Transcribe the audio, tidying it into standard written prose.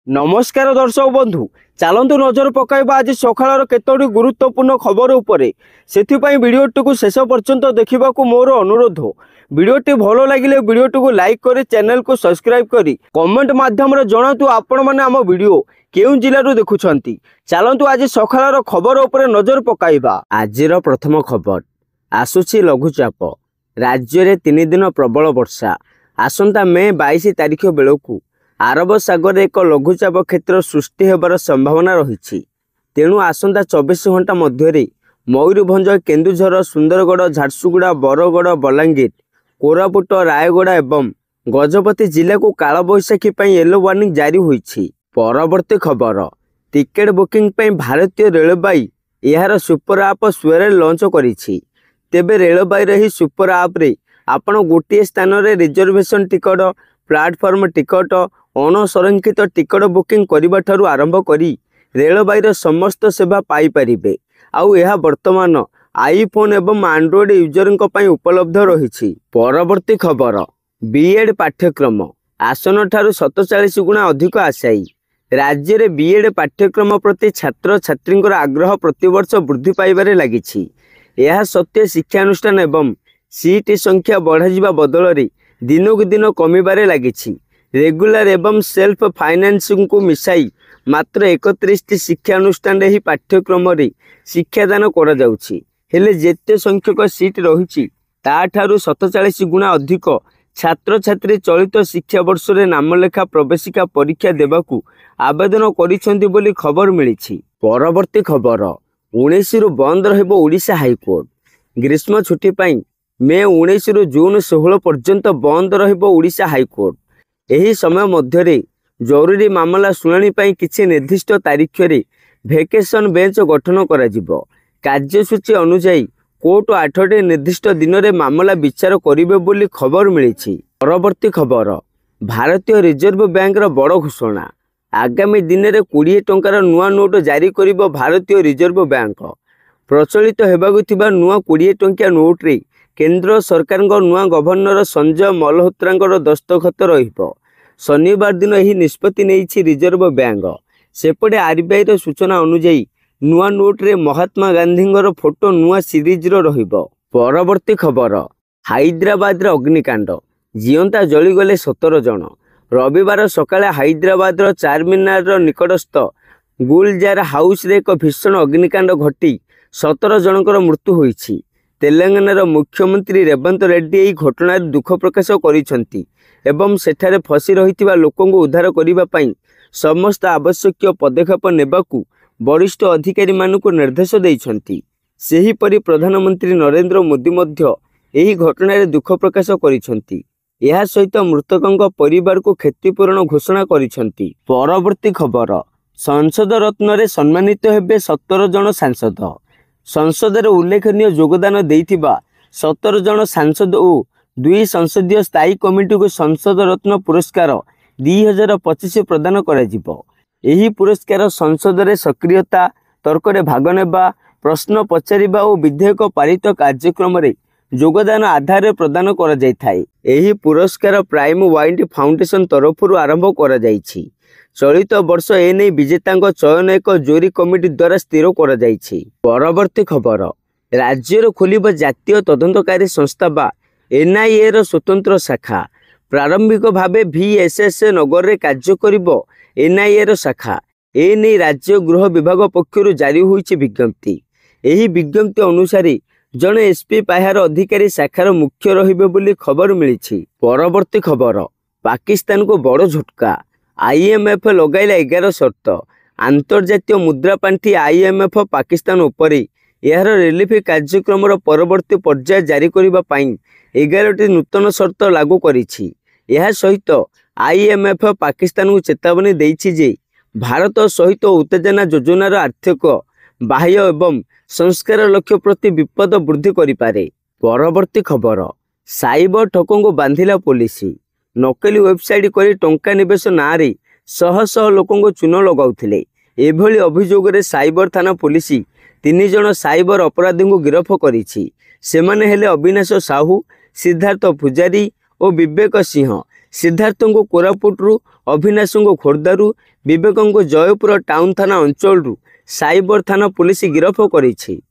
नमस्कार दर्शक बंधु चलतु नजर पकाइबा आज सकाळर केतोटी गुरुत्वपूर्ण खबर उपरे सेथिपई वीडियोटी को शेष पर्यंत देखा मोर अनुरोध। वीडियोटी भल लगिले वीडियोटी को लाइक करी चैनल को सब्सक्राइब करी कमेंट माध्यम रे जणातु आपण माने आम वीडियो केउ जिल्लारू देखुछंती। चलतु आज सकाळर खबर उपरे नजर पकाइबा। आजिर प्रथम खबर आसुछि लघुचाप राज्य रे 3 दिन प्रबल वर्षा। आसंता मे 22 तारिख बेलकू आरब सागर एक लघुचाप क्षेत्र सृष्टि होबार संभावना रही। तेणु आसंता 24 घंटा मध्य मयूरभंज केन्दुझर सुंदरगढ़ झारसुगुड़ा बरगढ़ बलांगीर कोरापुट रायगड़ा एवं गजपति जिला को कालबैशाखी येलो वार्निंग जारी होईछि। परवर्ती खबर टिकेट बुकिंग पे भारतीय रेलबाई यार सुपर आप स्वेरेल लॉन्च करिछि। तेबे रेलबाई रही सुपर आप रे आपण गोटे स्थान रे रिजर्वेशन टिकट प्लाटफॉर्म टिकट अणसंरक्षित टिकट बुकिंग करने ठारू आरंभ करी रेलबाईर समस्त सेवा पाई परिबे। आउ यह वर्तमान आईफोन एवं एंड्रॉइड यूजर पई उपलब्ध रही। परवर्ती खबर बीएड पाठ्यक्रम आसन ठारू 47 गुणा अधिक आशायी। राज्य में बीएड पाठ्यक्रम प्रति छात्र छात्री आग्रह प्रतिवर्ष वृद्धि पाइबारे लागिछि। यह सत्य शिक्षानुष्ठान एवं सीट संख्या बढ़ा बदल दिनकू दिन कमिबारे लागिछि। रेगुलर एवं सेल्फ फाइनेंसिंग को मिसाई मात्र 31 शिक्षानुष्ठान ही पाठ्यक्रम रे शिक्षादान करा जाउछि। हेले जेते संख्यक सीट रही ताठारू 47 गुणा अधिक छात्र छात्री चलित शिक्षा वर्ष रे नामलेखा प्रवेशिका परीक्षा देबाकू आवेदन करिसेंती बोली खबर मिलिछि। परवर्ती खबर 19 रु बंद रहबो ओडिशा हाईकोर्ट। ग्रीष्म छुट्टी पई मे 19 रु जून 16 पर्यंत बंद रहबो ओडिशा हाईकोर्ट। एही समय मध्य जरूरी मामला शुणाणी पई किछि निर्दिष्ट तारीख रे वेकेशन बेंच गठन करा जिवो। कार्यसूची अनुसार कोर्ट 8 निर्दिष्ट दिन रे मामला विचार करिवे बोली खबर मिलिछि। परवर्ती खबर भारतीय रिजर्व बैंक रो बड़ घोषणा। आगामी दिन रे 20 टंकार नुआ नोट जारी करिवो भारतीय रिजर्व बैंक। प्रचलित हेबाकु थिबा नुआ 20 टंकिया नोट रे केंद्र सरकार नुआ गवर्नर संजय मल्होत्रा दस्तखत रहिबो। शनिवार दिन यही निष्पत्ति नहीं रिजर्व बैंक। सेपटे आरबीआई रो सूचना अनुसार नुआ नोट रे महात्मा गांधी फोटो नुआ सीरीज रहिबो। परवर्ती खबर हैदराबाद अग्निकांड जीवंता जलीगले 17 जन। रविवार सकाळे हैदराबाद चारमीनार निकटस्थ गुलजार हाउस रे एक भीषण अग्निकांड घटी 17 जनकर मृत्यु होईछि। तेलंगानार मुख्यमंत्री रेवंत रेड्डी यही घटना दुख प्रकाश करिसेंती एवं सेठारे फसी रहितिबा लोकंको उद्धार करिबा पई समस्त आवश्यक पदक्षेप नेबाकू वरिष्ठ अधिकारी मानकू निर्देश दैछंती। सेही परि प्रधानमंत्री नरेंद्र मोदी मध्य एही घटना रे दुख प्रकाश करिसेंती। यह सहित मृतकों परिवार को क्षतिपूरण घोषणा करिसेंती। परवर्ती खबर संसद रत्न रे सम्मानित हेबे 17 जन सांसद। संसद रे उल्लेखनीय योगदान देइथिबा 17 जन सांसद और 2 संसदीय स्थायी कमिटी को संसद रत्न पुरस्कार 2025 प्रदान करा जिवो। एही पुरस्कार संसद रे सक्रियता तर्क रे भाग नेबा प्रश्न पचारिबा और विधेयक पारित कार्यक्रम रे योगदान आधार रे प्रदान करा जाय थाए। एही पुरस्कार प्राइम वाइंड फाउंडेशन तरफरु आरंभ करा जायछि। चलित वर्ष एने विजेता चयन एक जोरी कमिटी द्वारा स्थिर करा जायछि। परवर्ती खबर राज्य खोलिबा जातीय तदंतकारी संस्था बा एनआईए रो स्वतंत्र शाखा। प्रारंभिक भावे VSS नगर रे कार्य करिबो एनआईए रो शाखा। एने राज्य गृह विभाग पक्षरु जारी होईछि विज्ञप्ति। एही विज्ञप्ति अनुसार जने एसपी पाहार अधिकारी शाखार मुख्य रहिबे बोली खबर मिलिछि। परवर्ती खबर पाकिस्तान को बड़ झटका। IMF लगाइला 11 शर्त। अंतर्जातीय मुद्रा पांठी IMF पाकिस्तान उपरे यार रिलीफ कार्यक्रम परवर्ती पर्याय जारी करिबा पई 11टी नूतन शर्त लागू करिछि। यह सहित IMF पाकिस्तान को चेतावनी देइछि जे भारत सहित उत्तेजना योजनार आर्थिक बाह्य एवं संस्कार लक्ष्य प्रति विपद वृद्धि करिपारे। परवर्ती खबर साइबर ठकों को बांधिला पुलिस। नकली वेबसाइट करी टंका निवेश ना रे शह शह लोकों को चून लगाउथिले। एभली अभियोग रे साइबर थाना पुलिस 3 जन साइबर अपराधी को गिरफ करिछि। सेमाने हेले अविनाश साहू, सिद्धार्थ पूजारी और विवेक सिंह। सिद्धार्थ को कोरापुट ଅଭିନାଶଙ୍କୁ ଖୋର୍ଦ୍ଧାରୁ, ବିବେକଙ୍କୁ ଜୟପୁର ଟାଉନ୍ ଥାନା ଅଞ୍ଚଳରୁ ସାଇବର ଥାନା ପୁଲିସ ଗିରଫ କରିଛି।